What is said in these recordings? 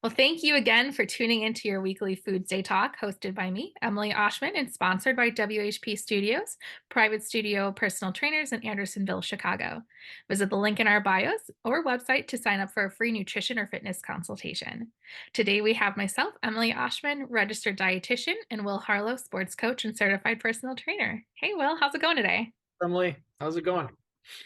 Well, thank you again for tuning into your weekly Foods Day talk hosted by me, Emily Oshman, and sponsored by WHP Studios, private studio personal trainers in Andersonville, Chicago. Visit the link in our bios or website to sign up for a free nutrition or fitness consultation. Today we have myself, Emily Oshman, registered dietitian, and Will Harlow, sports coach and certified personal trainer. Hey, Will, how's it going today? Emily, how's it going?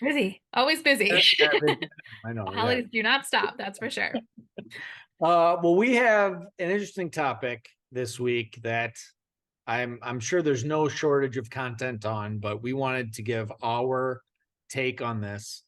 Busy, always busy. I know, yeah. Holidays do not stop, that's for sure. Well, we have an interesting topic this week that I'm sure there's no shortage of content on, but we wanted to give our take on this.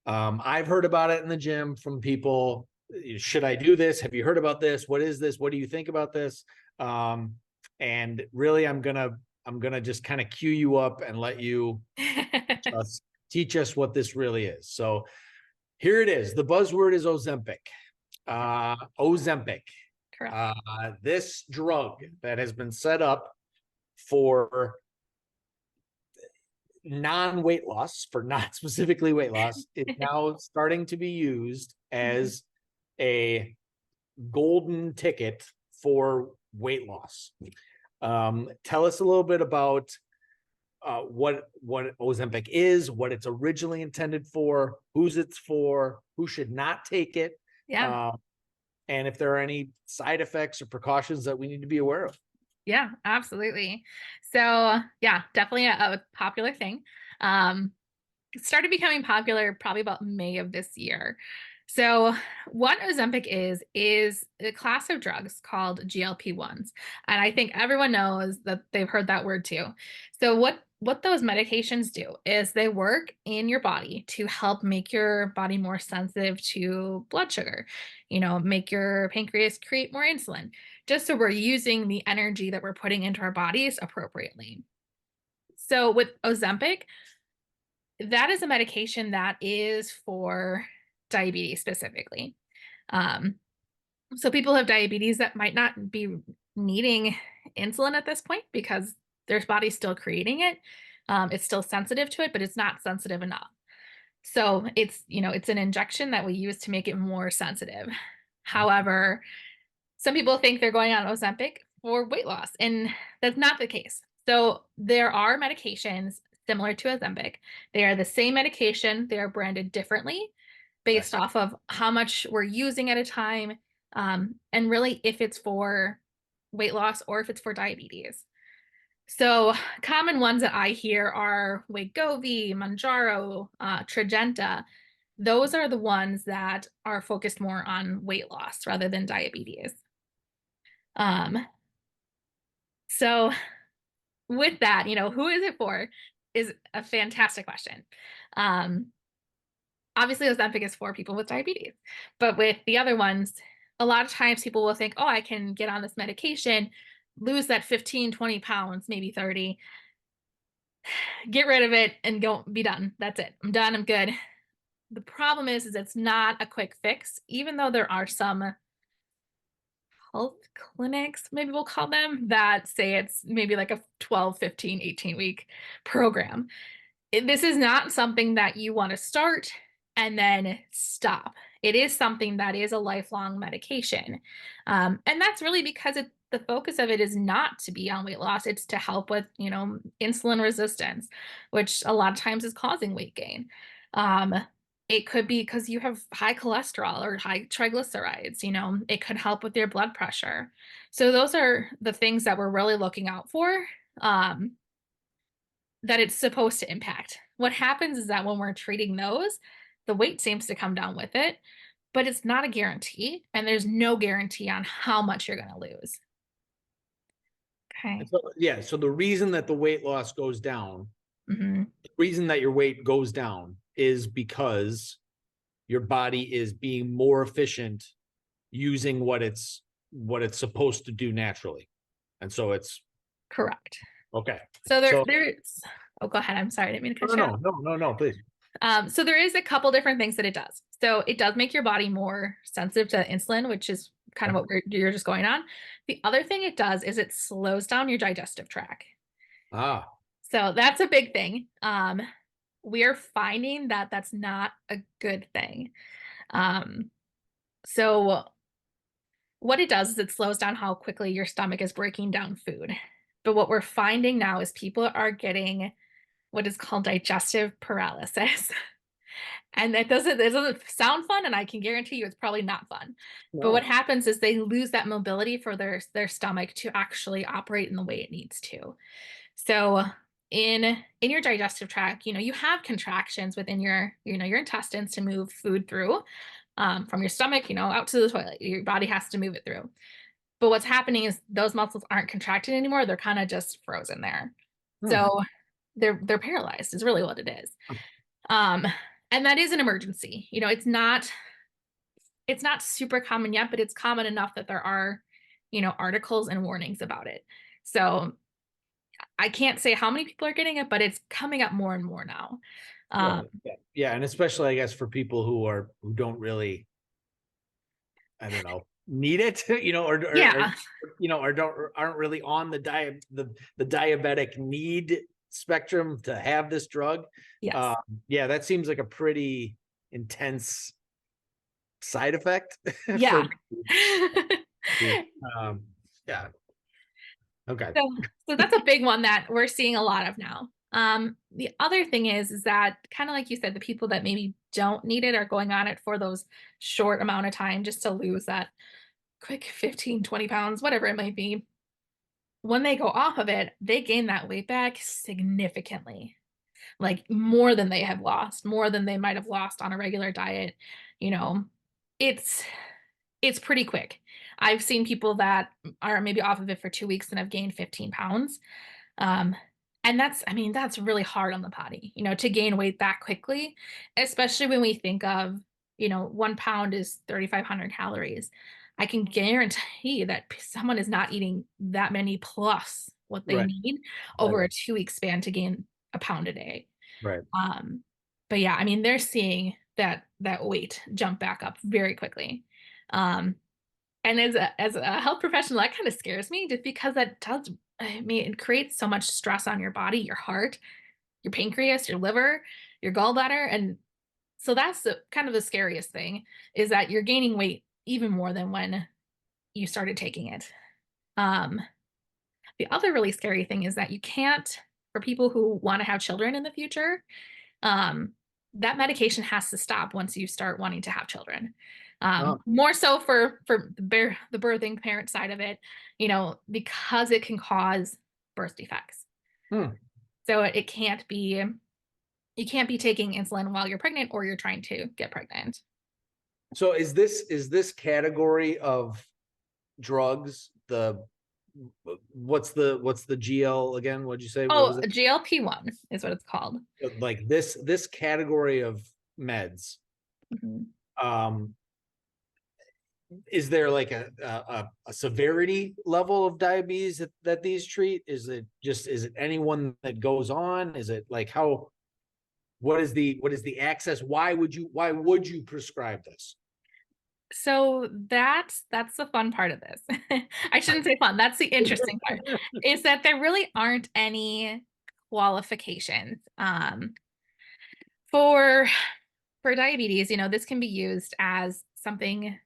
I've heard about it in the gym from people. Should I do this? Have you heard about this? What is this? What do you think about this? And really, I'm gonna just kind of cue you up and let you just teach us what this really is. So here it is. The buzzword is Ozempic. Ozempic. Correct. This drug that has been set up for non-weight loss, for not specifically weight loss, is now starting to be used as a golden ticket for weight loss. Tell us a little bit about what Ozempic is, what it's originally intended for, who's it's for, who should not take it, Yeah. and if there are any side effects or precautions that we need to be aware of. Yeah, absolutely. So yeah, definitely a popular thing. It started becoming popular probably about May of this year. So what Ozempic is a class of drugs called GLP-1s. And I think everyone knows that they've heard that word too. So what those medications do is they work in your body to help make your body more sensitive to blood sugar, make your pancreas create more insulin, just so we're using the energy that we're putting into our bodies appropriately. So with Ozempic, that is a medication that is for diabetes specifically. Um, so people have diabetes that might not be needing insulin at this point because their body's still creating it. It's still sensitive to it, but it's not sensitive enough. So it's an injection that we use to make it more sensitive. However, some people think they're going on Ozempic for weight loss, and that's not the case. So there are medications similar to Ozempic. They are the same medication. They are branded differently Okay. based off of how much we're using at a time, and really if it's for weight loss or if it's for diabetes. So common ones that I hear are Wegovy, Manjaro, Tradjenta. Those are the ones that are focused more on weight loss rather than diabetes. Um, so with that, who is it for is a fantastic question. Um, Obviously, Ozempic is for people with diabetes, but with the other ones, a lot of times people will think, oh, I can get on this medication, lose that 15, 20 pounds, maybe 30, get rid of it and go be done. That's it. I'm done. I'm good. The problem is it's not a quick fix, even though there are some health clinics, maybe we'll call them, that say it's maybe like a 12, 15, 18-week program. This is not something that you want to start and then stop. It is something that is a lifelong medication. And that's really because the focus of it is not to be on weight loss. It's to help with, insulin resistance, which a lot of times is causing weight gain. Um, it could be because you have high cholesterol or high triglycerides, it could help with your blood pressure. So those are the things that we're really looking out for. That it's supposed to impact. What happens is that when we're treating those, the weight seems to come down with it, but it's not a guarantee, and there's no guarantee on how much you're going to lose. Okay. So the reason that the weight loss goes down, Hmm. the reason that your weight goes down is because your body is being more efficient using what it's supposed to do naturally. And so it's Correct. okay. So So there's, oh, go ahead. I'm sorry. I didn't mean to cut no, you off. no, no, no, no, please. So there is a couple different things that it does. So it does make your body more sensitive to insulin, which is kind of what you're just going on. The other thing it does is it slows down your digestive tract. Ah, So that's a big thing. We are finding that that's not a good thing. Um, so What it does is it slows down how quickly your stomach is breaking down food. But what we're finding now is people are getting what is called digestive paralysis. And it doesn't sound fun, and I can guarantee you it's probably not fun. But what No. happens is they lose that mobility for their stomach to actually operate in the way it needs to. So in your digestive tract, you have contractions within your intestines to move food through from your stomach, out to the toilet. Your body has to move it through. But what's happening is those muscles aren't contracting anymore. They're kind of just frozen there. Hmm. So they're paralyzed is really what it is. Um, and that is an emergency. It's not super common yet, but it's common enough that there are, articles and warnings about it. So I can't say how many people are getting it, but it's coming up more and more now. Yeah, Um, yeah, yeah, and especially I guess for people who don't really, I don't know, need it, yeah, or don't aren't really on the diabetic need spectrum to have this drug. yes, Um, yeah, that seems like a pretty intense side effect for yeah. me. Yeah, okay. So, so that's a big one that we're seeing a lot of now. The other thing is that kind of like you said, the people that maybe don't need it are going on it for those short amount of time just to lose that quick 15, 20 pounds, whatever it might be. When they go off of it, they gain that weight back significantly, like more than they have lost, more than they might have lost on a regular diet. You know, it's it's pretty quick. I've seen people that are maybe off of it for 2 weeks and have gained 15 pounds. Um, and that's really hard on the body, to gain weight that quickly, especially when we think of, 1 pound is 3,500 calories. I can guarantee that someone is not eating that many plus what they Right, need right, over a 2 week span to gain a pound a day. right. Um, but yeah, I mean, they're seeing that weight jump back up very quickly. Um, and as a health professional, that kind of scares me just because that does, I mean, it creates so much stress on your body, your heart, your pancreas, your liver, your gallbladder. And so that's kind of the scariest thing is that you're gaining weight even more than when you started taking it. Um, the other really scary thing is that you can't, for people who want to have children in the future, um, that medication has to stop once you start wanting to have children. Oh, More so for the birthing parent side of it, because it can cause birth defects. hmm. So it can't be you can't be taking insulin while you're pregnant or you're trying to get pregnant. So is this category of drugs what's the GL again? What'd you say? What Oh, was it? GLP-1 is what it's called. Like this category of meds. Mhm. Um, is there like a severity level of diabetes that these treat? Is it anyone that goes on? Is it like how what is the access? Why would you prescribe this? So that's the fun part of this. I shouldn't say fun. That's the interesting part, is that there really aren't any qualifications for diabetes. This can be used as something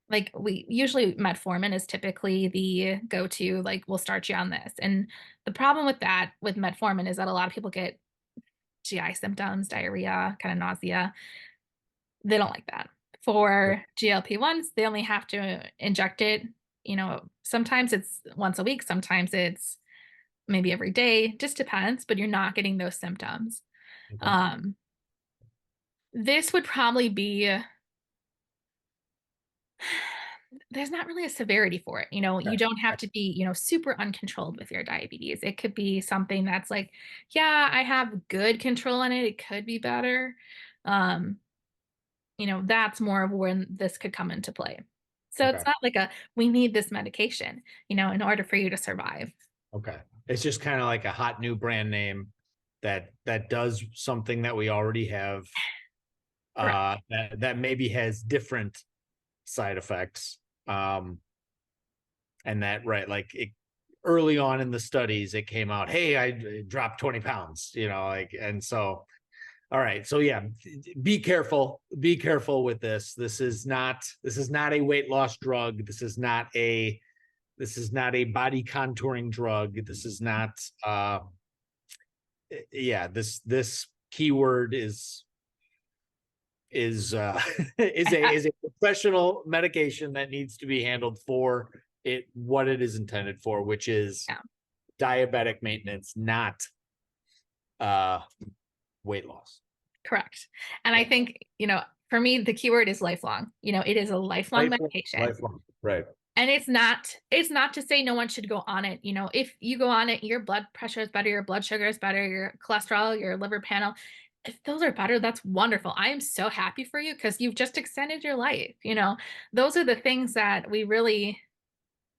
like we usually metformin is typically the go-to, like we'll start you on this. And the problem with that with metformin is that a lot of people get GI symptoms, diarrhea, kind of nausea. They don't like that. For GLP-1s, they only have to inject it, sometimes it's once a week, sometimes it's maybe every day, just depends, but you're not getting those symptoms. Okay. Um, this would probably be there's not really a severity for it. You Okay. don't have to be, super uncontrolled with your diabetes. It could be something that's like, yeah, I have good control on it. It could be better. Um, that's more of when this could come into play. So Okay. it's not like we need this medication, in order for you to survive. Okay. It's just kind of like a hot new brand name that does something that we already have, Correct. that maybe has different side effects. And that, right, like early on in the studies, it came out, hey, I dropped 20 pounds, like, and so All right. So yeah, be careful. Be careful with this. This is not a weight loss drug. This is not a body contouring drug. This is not yeah, this keyword is is a professional medication that needs to be handled for it what it is intended for, which is Yeah, diabetic maintenance, not uh weight loss. correct. And I Yeah. think, for me, the keyword is lifelong. It is a lifelong Lifelong, medication. lifelong. Right. And it's not to say no one should go on it. If you go on it, your blood pressure is better, your blood sugar is better, your cholesterol, your liver panel, if those are better, that's wonderful. I am so happy for you because you've just extended your life. Those are the things that we really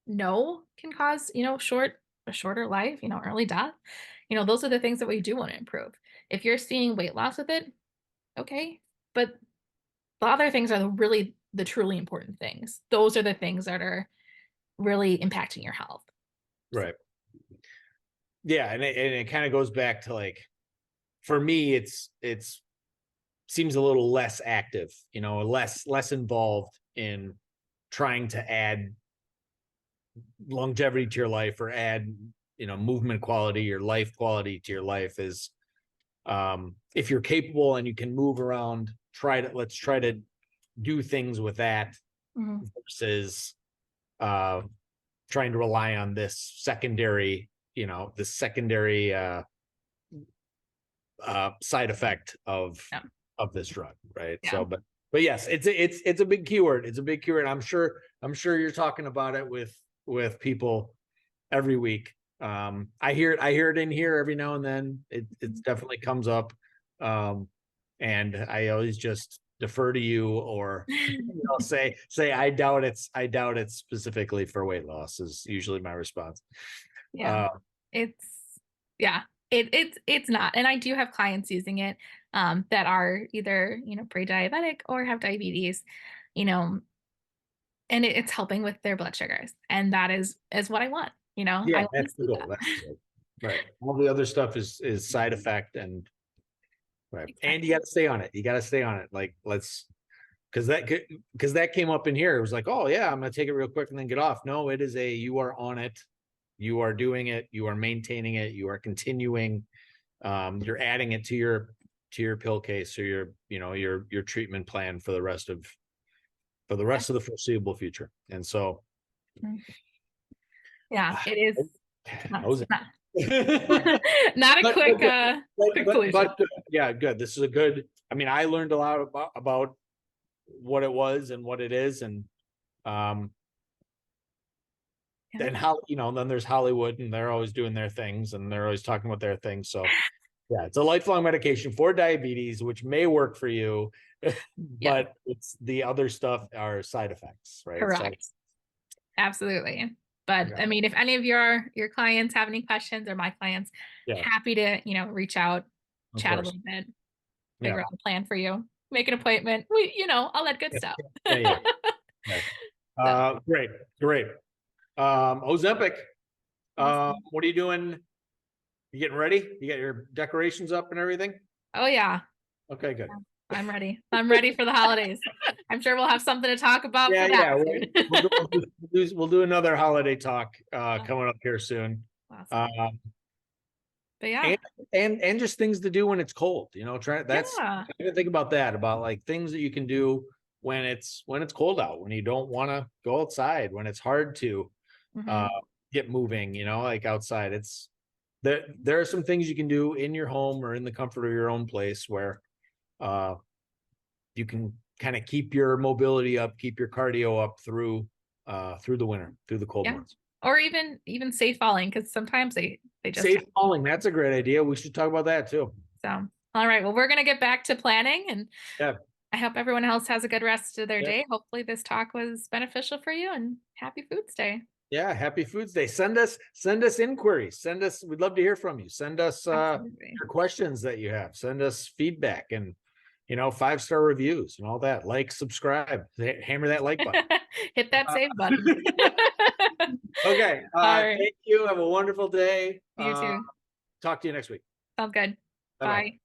know can cause, a shorter life, early death. Those are the things that we do want to improve. If you're seeing weight loss with it, okay. But the other things are the truly important things. Those are the things that are really impacting your health. Right. Yeah, and it kind of goes back to, like, for me, it's seems a little less active, less involved in trying to add longevity to your life or add, movement quality or life quality to your life. Is if you're capable and you can move around, let's try to do things with that Mhm. versus trying to rely on this secondary, side effect Yeah. of this drug, right? Yeah. So, but yes, it's a big keyword. It's a big keyword. I'm sure you're talking about it with people every week. I hear it in here every now and then. It definitely comes up, and I always just defer to you, or say I doubt it's specifically for weight loss is usually my response. Yeah. Uh, It's yeah. It's not. And I do have clients using it that are either, pre-diabetic or have diabetes, you know, and it's helping with their blood sugars. And that is what I want. yeah, I want to that's the see goal. that. That's the goal. Right. All the other stuff is side effect, and right. And you got to stay on it. You got to stay on it. Like, let's because that came up in here. It was like, oh yeah, I'm gonna take it real quick and then get off. No, it is you are on it, you are doing it, you are maintaining it, you are continuing. You're adding it to your pill case or your treatment plan for the rest of the foreseeable future. And so, Yeah, it is I not, was not, but, not a but, quick solution. good. Yeah, good. This is a good. I mean, I learned a lot about what it was and what it is, and um, Yeah. then how then there's Hollywood, and they're always doing their things, and they're always talking about their things. So yeah, it's a lifelong medication for diabetes, which may work for you, Yeah, but it's the other stuff are side effects, right? So correct. Absolutely. But yeah, I mean, if any of your clients have any questions or my clients, yeah, happy to, reach out, of chat a course, little bit, yeah, figure out a plan for you, make an appointment, all that good yeah, stuff. yeah, yeah. Right. So, Great, great. Ozempic. awesome. What are you doing? You getting ready? You got your decorations up and everything? Oh yeah, Okay, good. I'm ready. I'm ready for the holidays. I'm sure we'll have something to talk about Yeah, for that yeah. soon. We'll do another holiday talk Oh, coming up here soon. awesome. Um, But yeah, and and just things to do when it's cold. Try that's yeah. I didn't think about that, about like things that you can do when it's cold out, when you don't want to go outside, when it's hard to uh Hmm. get moving, like outside. It's there are some things you can do in your home or in the comfort of your own place where uh you can kind of keep your mobility up, keep your cardio up through the winter, through the cold Yeah. months. Or even safe falling because sometimes they just Safe falling, that's a great idea. We should talk about that too. so. All right. Well, we're gonna get back to planning, and Yeah. I hope everyone else has a good rest of their Yeah. day. Hopefully, this talk was beneficial for you, and happy Foods Day. Yeah, happy Foods Day. Send us inquiries. We'd love to hear from you. Send us Absolutely. your questions that you have. Send us feedback and 5-star reviews and all that. Like, subscribe, hammer that like button. Hit that Uh, save button. okay. All right. Thank you. Have a wonderful day. You too. Talk to you next week. Sounds good. Bye bye. Bye.